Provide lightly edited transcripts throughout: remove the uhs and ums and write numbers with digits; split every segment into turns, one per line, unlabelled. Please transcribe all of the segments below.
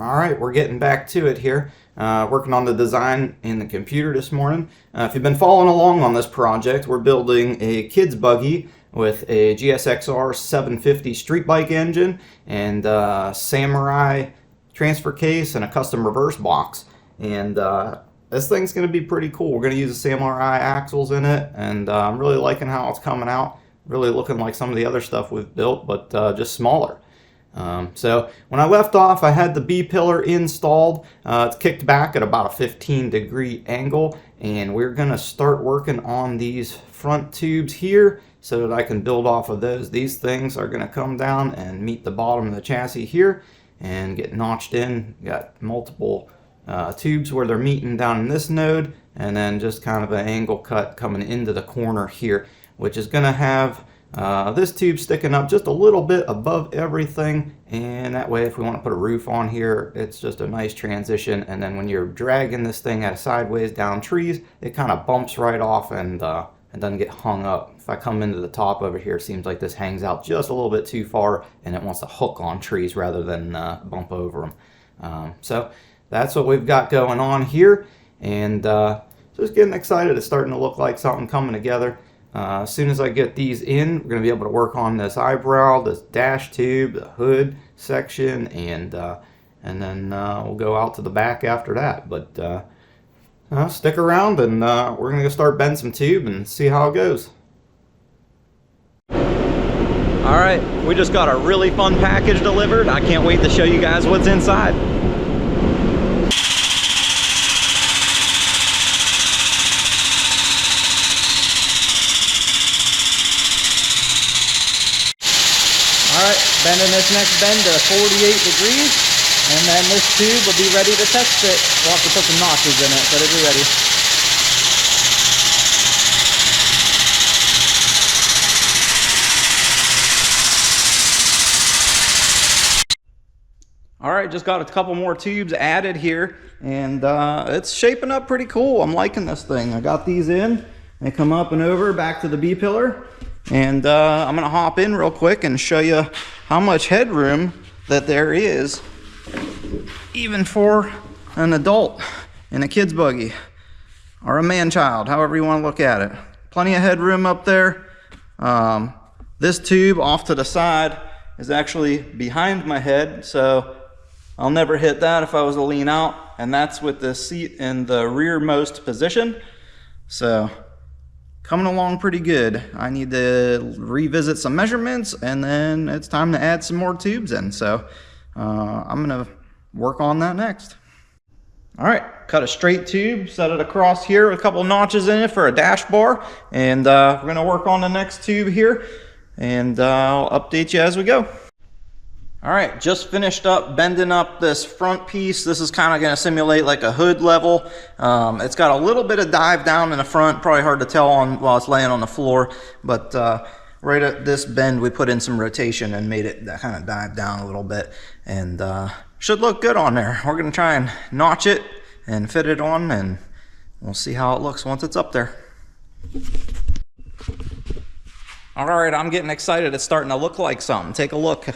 All right, we're getting back to it here. Working on the design in the computer this morning. If you've been following along on this project, we're building a KidsBuggy with a GSXR 750 street bike engine and Samurai transfer case and a custom reverse box. And this thing's going to be pretty cool. We're going to use the Samurai axles in it, and I'm really liking how it's coming out. Really looking like some of the other stuff we've built, but just smaller. So when I left off, I had the B-pillar installed. It's kicked back at about a 15-degree angle, and we're going to start working on these front tubes here so that I can build off of those. These things are going to come down and meet the bottom of the chassis here and get notched in. Got multiple tubes where they're meeting down in this node, and then just kind of an angle cut coming into the corner here, which is going to have this tube sticking up just a little bit above everything, and that way if we want to put a roof on here, it's just a nice transition. And then when you're dragging this thing at sideways down trees, it kind of bumps right off and doesn't get hung up. If I come into the top over here, it seems like this hangs out just a little bit too far and it wants to hook on trees rather than bump over them. So that's what we've got going on here, and just getting excited. It's starting to look like something coming together. As soon as I get these in, we're going to be able to work on this eyebrow, this dash tube, the hood section, and then we'll go out to the back after that. But stick around, and we're going to start bending some tube and see how it goes.
All right, we just got a really fun package delivered. I can't wait to show you guys what's inside. All right, bending this next bend to 48 degrees, and then this tube will be ready to test fit. We'll have to put some notches in it, but it'll be ready. All right, just got a couple more tubes added here, and it's shaping up pretty cool. I'm liking this thing. I got these in. They come up and over back to the B-pillar. And I'm going to hop in real quick and show you how much headroom that there is, even for an adult in a kid's buggy or a man-child, however you want to look at it. Plenty of headroom up there. This tube off to the side is actually behind my head, so I'll never hit that if I was to lean out. And that's with the seat in the rearmost position. So coming along pretty good. I need to revisit some measurements, and then it's time to add some more tubes in. So I'm gonna work on that next. All right, cut a straight tube, set it across here with a couple notches in it for a dash bar, and we're gonna work on the next tube here, and I'll update you as we go. All right, just finished up bending up this front piece. This is kind of going to simulate like a hood level. It's got a little bit of dive down in the front, probably hard to tell on while it's laying on the floor, but right at this bend we put in some rotation and made it kind of dive down a little bit, and should look good on there. We're going to try and notch it and fit it on, and we'll see how it looks once it's up there. All right, I'm getting excited. It's starting to look like something. Take a look.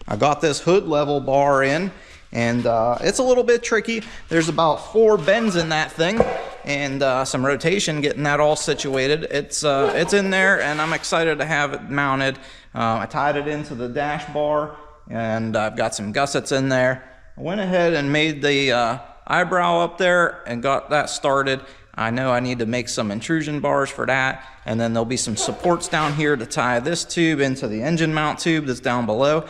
I got this hood level bar in, and it's a little bit tricky. There's about 4 bends in that thing, and some rotation getting that all situated. It's in there, and I'm excited to have it mounted. I tied it into the dash bar, and I've got some gussets in there. I went ahead and made the eyebrow up there and got that started. I know I need to make some intrusion bars for that, and then there'll be some supports down here to tie this tube into the engine mount tube that's down below.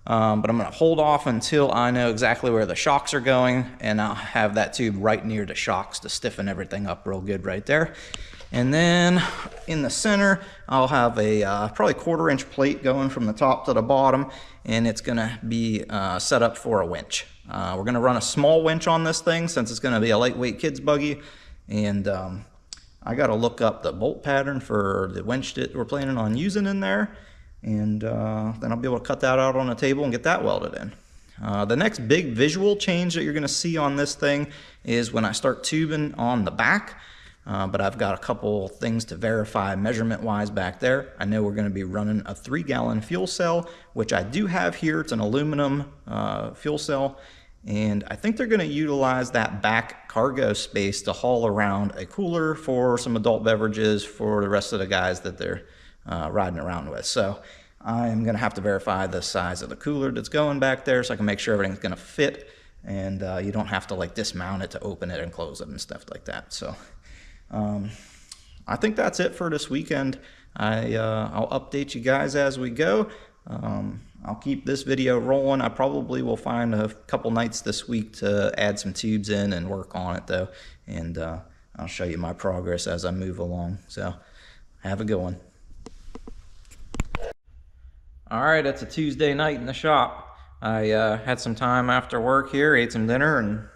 But I'm going to hold off until I know exactly where the shocks are going, and I'll have that tube right near the shocks to stiffen everything up real good right there. And then in the center, I'll have a probably 1/4-inch plate going from the top to the bottom, and it's going to be set up for a winch. We're going to run a small winch on this thing since it's going to be a lightweight kids buggy, and I got to look up the bolt pattern for the winch that we're planning on using in there. And then I'll be able to cut that out on the table and get that welded in. The next big visual change that you're going to see on this thing is when I start tubing on the back. but I've got a couple things to verify measurement-wise back there. I know we're going to be running a 3-gallon fuel cell, which I do have here. It's an aluminum fuel cell, and I think they're going to utilize that back cargo space to haul around a cooler for some adult beverages for the rest of the guys that they're riding around with. So I'm going to have to verify the size of the cooler that's going back there so I can make sure everything's going to fit, and you don't have to like dismount it to open it and close it and stuff like that. So I think that's it for this weekend. I'll update you guys as we go. I'll keep this video rolling. I probably will find a couple nights this week to add some tubes in and work on it though, and I'll show you my progress as I move along. So have a good one. All right, it's a Tuesday night in the shop. I had some time after work here, ate some dinner, and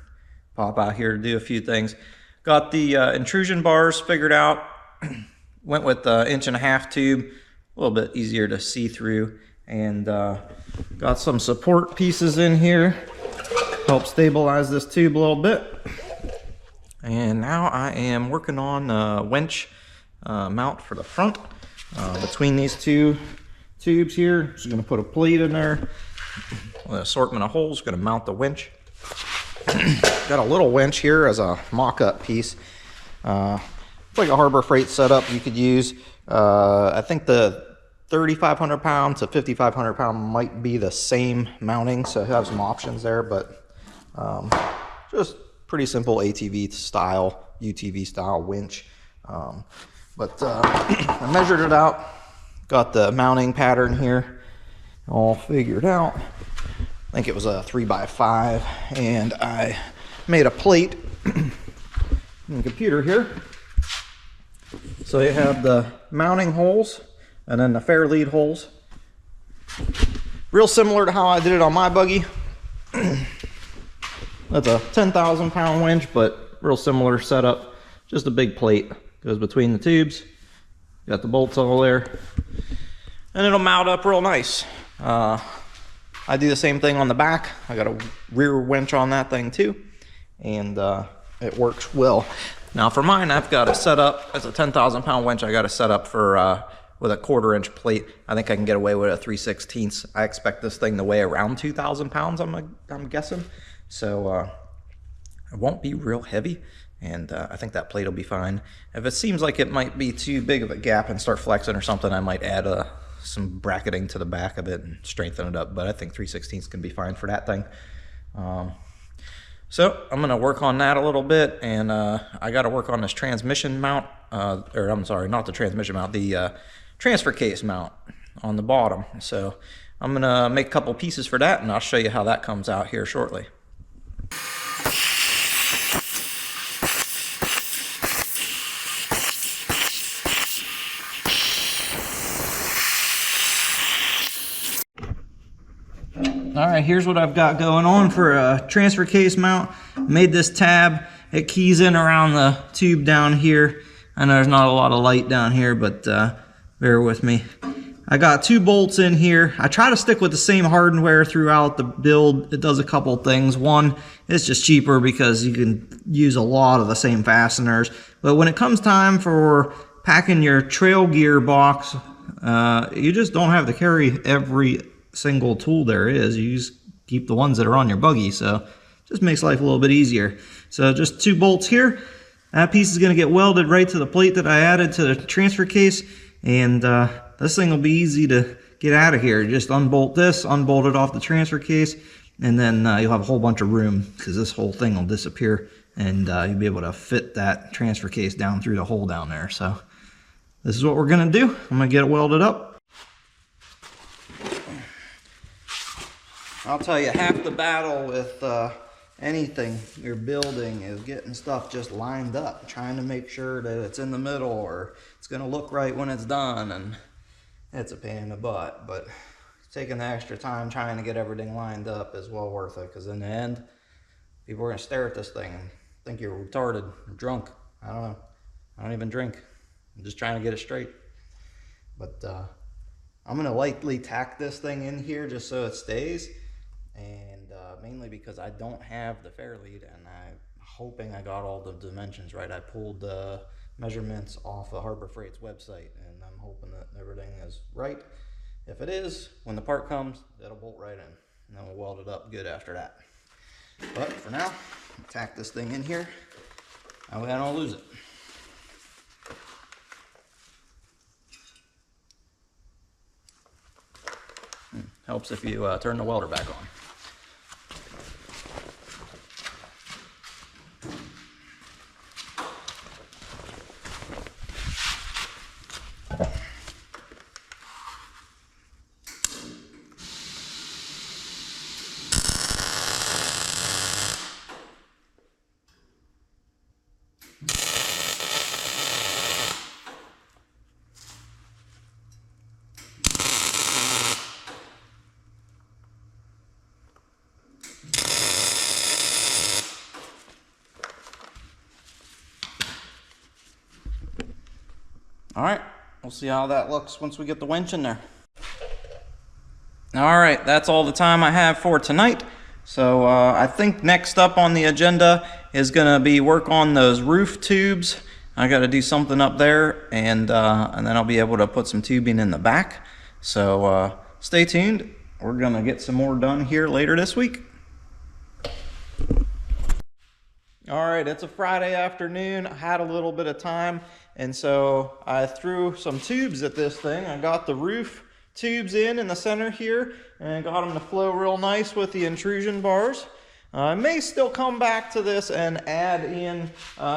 pop out here to do a few things. Got the intrusion bars figured out. Went with the 1.5-inch tube, a little bit easier to see through, and got some support pieces in here, help stabilize this tube a little bit. And now I am working on a winch mount for the front between these two tubes here. Just going to put a plate in there with an assortment of holes. Going to mount the winch. Got a little winch here as a mock-up piece. It's like a Harbor Freight setup you could use. I think the 3,500 pound to 5,500 pound might be the same mounting, so I have some options there, but just pretty simple ATV style, UTV style winch. But I measured it out, got the mounting pattern here all figured out. I think it was a 3x5, and I made a plate in the computer here. So you have the mounting holes and then the fair lead holes. Real similar to how I did it on my buggy. That's a 10,000 pound winch, but real similar setup. Just a big plate goes between the tubes. Got the bolts all there, and it'll mount up real nice. I do the same thing on the back. I got a rear winch on that thing too, and it works well. Now for mine, I've got it set up as a 10,000 pound winch. I got it set up for with a 1/4-inch plate. I think I can get away with a 3/16. I expect this thing to weigh around 2,000 pounds. I'm guessing, so it won't be real heavy, and I think that plate will be fine. If it seems like it might be too big of a gap and start flexing or something, I might add some bracketing to the back of it and strengthen it up, but I think 3/16 can be fine for that thing. So I'm going to work on that a little bit, and I got to work on this transmission mount, or I'm sorry, not the transmission mount, the transfer case mount on the bottom. So I'm going to make a couple pieces for that, and I'll show you how that comes out here shortly. All right, here's what I've got going on for a transfer case mount. Made this tab. It keys in around the tube down here. I know there's not a lot of light down here, but bear with me. I got 2 bolts in here. I try to stick with the same hardware throughout the build. It does a couple things. One, it's just cheaper because you can use a lot of the same fasteners. But when it comes time for packing your trail gear box, you just don't have to carry every single tool there is. You just keep the ones that are on your buggy, so it just makes life a little bit easier. So just 2 bolts here. That piece is going to get welded right to the plate that I added to the transfer case, and this thing will be easy to get out of here. Just unbolt this, unbolt it off the transfer case, and then you'll have a whole bunch of room because this whole thing will disappear, and you'll be able to fit that transfer case down through the hole down there. So this is what we're going to do. I'm going to get it welded up. I'll tell you, half the battle with anything you're building is getting stuff just lined up, trying to make sure that it's in the middle or it's going to look right when it's done, and it's a pain in the butt. But taking the extra time trying to get everything lined up is well worth it, because in the end, people are going to stare at this thing and think you're retarded or drunk. I don't know. I don't even drink. I'm just trying to get it straight. But I'm going to lightly tack this thing in here just so it stays. And mainly because I don't have the fair lead, and I hoping I got all the dimensions right. I pulled the measurements off of Harbor Freight's website, and I'm hoping that everything is right. If it is, when the part comes, it'll bolt right in, and then we'll weld it up good after that. But for now, tack this thing in here. That way I don't lose it. Helps if you turn the welder back on. All right, we'll see how that looks once we get the winch in there. All right, that's all the time I have for tonight. So I think next up on the agenda is gonna be work on those roof tubes. I gotta do something up there, and then I'll be able to put some tubing in the back. So stay tuned. We're gonna get some more done here later this week. All right, it's a Friday afternoon. I had a little bit of time, and so I threw some tubes at this thing. I got the roof tubes in the center here, and got them to flow real nice with the intrusion bars. I may still come back to this and add in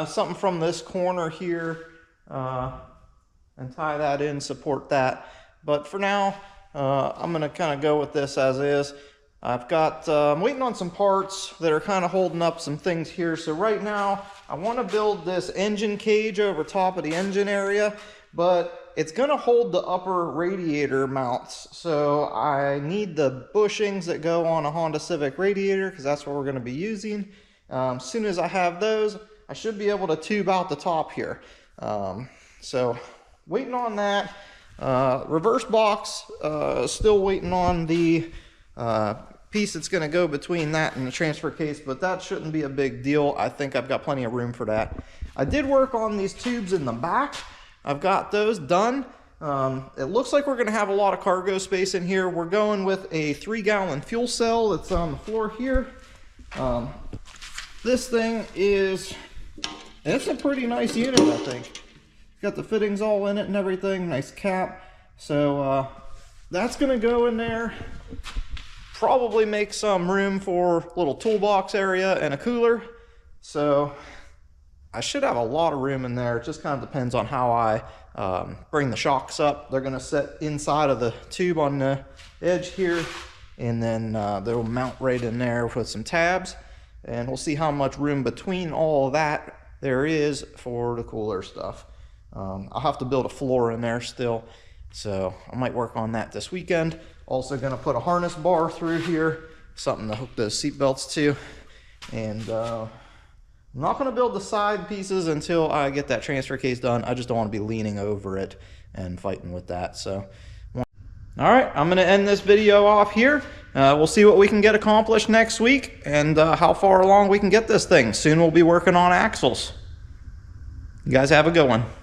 something from this corner here and tie that in, support that. But for now, I'm gonna kind of go with this as is. I've got, I'm waiting on some parts that are kind of holding up some things here. So right now, I want to build this engine cage over top of the engine area, but it's going to hold the upper radiator mounts. So I need the bushings that go on a Honda Civic radiator, because that's what we're going to be using. As soon as I have those, I should be able to tube out the top here. So waiting on that. Reverse box, still waiting on the piece that's going to go between that and the transfer case, but that shouldn't be a big deal. I think I've got plenty of room for that. I did work on these tubes in the back. I've got those done. It looks like we're going to have a lot of cargo space in here. We're going with a 3-gallon fuel cell that's on the floor here. This thing is, it's a pretty nice unit, I think. Got the fittings all in it and everything, nice cap. So that's going to go in there. Probably make some room for a little toolbox area and a cooler. So I should have a lot of room in there. It just kind of depends on how I bring the shocks up. They're gonna sit inside of the tube on the edge here, and then they'll mount right in there with some tabs. And we'll see how much room between all of that there is for the cooler stuff. I'll have to build a floor in there still. So I might work on that this weekend. Also gonna put a harness bar through here, something to hook those seat belts to. And I'm not gonna build the side pieces until I get that transfer case done. I just don't wanna be leaning over it and fighting with that. So, all right, I'm gonna end this video off here. We'll see what we can get accomplished next week and how far along we can get this thing. Soon we'll be working on axles. You guys have a good one.